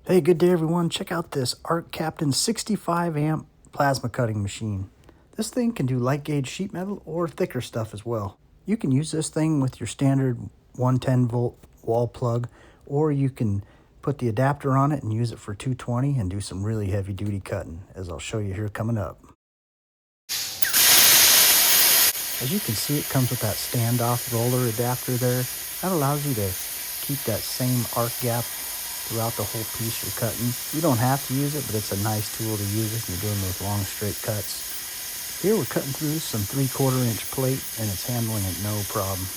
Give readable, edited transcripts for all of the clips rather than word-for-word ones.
Hey, good day everyone. Check out this ARCCAPTAIN 65A plasma cutting machine. This thing can do light gauge sheet metal or thicker stuff as well. You can use this thing with your standard 110 volt wall plug, or you can put the adapter on it and use it for 220 and do some really heavy duty cutting, as I'll show you here coming up. As you can see, it comes with that standoff roller adapter there. That allows you to keep that same arc gap throughout the whole piece you're cutting. You don't have to use it, but it's a nice tool to use if you're doing those long straight cuts. Here we're cutting through some 3/4 inch plate, and it's handling it no problem.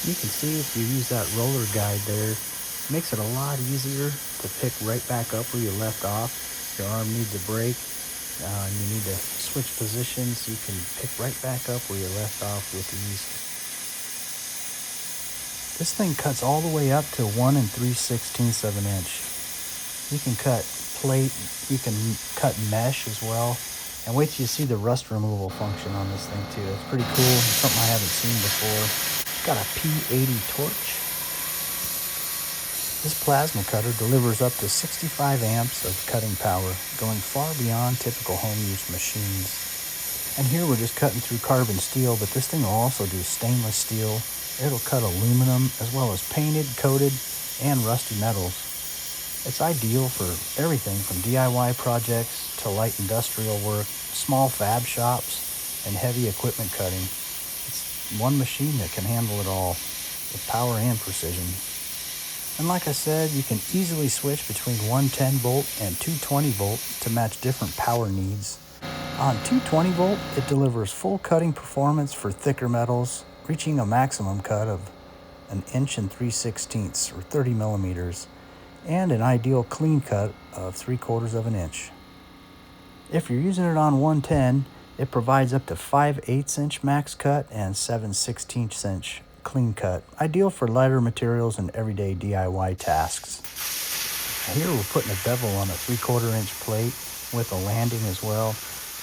You can see if you use that roller guide there, it makes it a lot easier to pick right back up where you left off. Your arm needs a break, and you need to switch positions. You can pick right back up where you left off with ease. This thing cuts all the way up to 1 3/16 of an inch. You can cut plate, you can cut mesh as well. And wait till you see the rust removal function on this thing too. It's pretty cool. It's something I haven't seen before. It's got a P80 torch. This plasma cutter delivers up to 65 amps of cutting power, going far beyond typical home use machines. And here we're just cutting through carbon steel, but this thing will also do stainless steel. It'll cut aluminum as well as painted, coated, and rusty metals. It's ideal for everything from DIY projects to light industrial work, small fab shops, and heavy equipment cutting. It's one machine that can handle it all with power and precision. And like I said, you can easily switch between 110 volt and 220 volt to match different power needs. On 220 volt, it delivers full cutting performance for thicker metals, reaching a maximum cut of 1 3/16 or 30 millimeters, and an ideal clean cut of 3/4 of an inch. If you're using it on 110, it provides up to 5/8 inch max cut and 7/16 inch clean cut, ideal for lighter materials and everyday DIY tasks. Here we're putting a bevel on a 3/4 inch plate with a landing as well.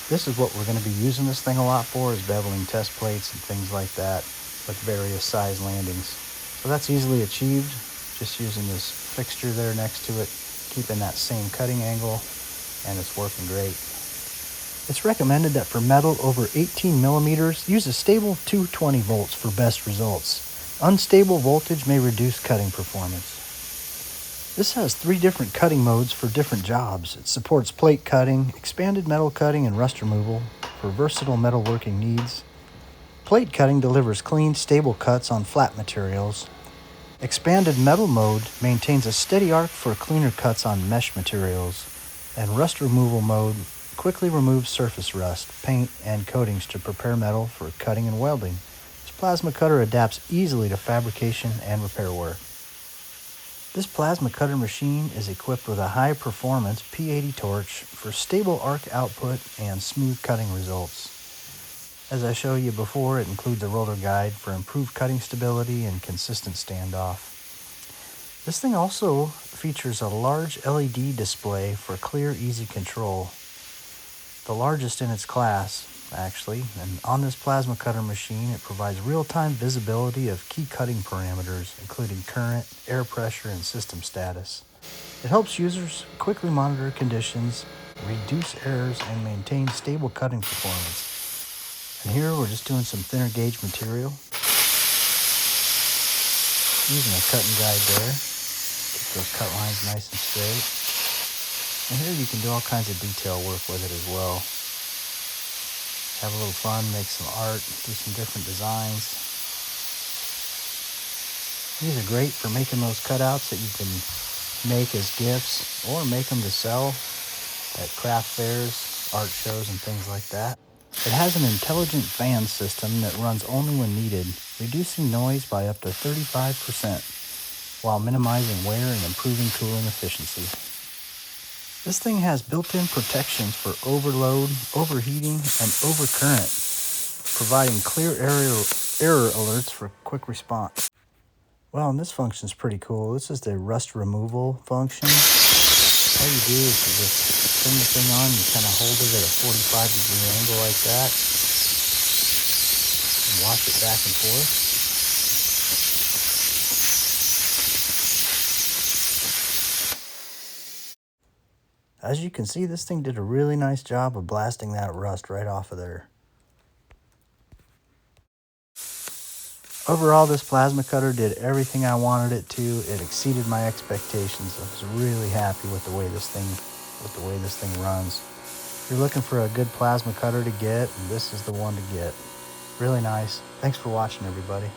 This is what we're going to be using this thing a lot for, is beveling test plates and things like that with various size landings. So that's easily achieved just using this fixture there next to it, keeping that same cutting angle, and it's working great. It's recommended that for metal over 18 millimeters, use a stable 220 volts for best results. Unstable voltage may reduce cutting performance. This has 3 different cutting modes for different jobs. It supports plate cutting, expanded metal cutting, and rust removal for versatile metalworking needs. Plate cutting delivers clean, stable cuts on flat materials. Expanded metal mode maintains a steady arc for cleaner cuts on mesh materials. And rust removal mode quickly removes surface rust, paint, and coatings to prepare metal for cutting and welding. This plasma cutter adapts easily to fabrication and repair work. This plasma cutter machine is equipped with a high-performance P80 torch for stable arc output and smooth cutting results. As I showed you before, it includes a roller guide for improved cutting stability and consistent standoff. This thing also features a large LED display for clear, easy control. The largest in its class, actually, and on this plasma cutter machine, it provides real-time visibility of key cutting parameters, including current, air pressure, and system status. It helps users quickly monitor conditions, reduce errors, and maintain stable cutting performance. And here we're just doing some thinner gauge material, using a cutting guide there, keep those cut lines nice and straight. And here you can do all kinds of detail work with it as well. Have a little fun, make some art, do some different designs. These are great for making those cutouts that you can make as gifts or make them to sell at craft fairs, art shows, and things like that. It has an intelligent fan system that runs only when needed, reducing noise by up to 35% while minimizing wear and improving cooling efficiency. This thing has built-in protections for overload, overheating, and overcurrent, providing clear error alerts for quick response. Well, and this function is pretty cool. This is the rust removal function. All you do is you just turn the thing on, you kind of hold it at a 45-degree angle like that, and wash it back and forth. as you can see, this thing did a really nice job of blasting that rust right off of there. Overall, this plasma cutter did everything I wanted it to. It exceeded my expectations. I was really happy with the way this thing runs. If you're looking for a good plasma cutter to get, this is the one to get. Really nice. Thanks for watching, everybody.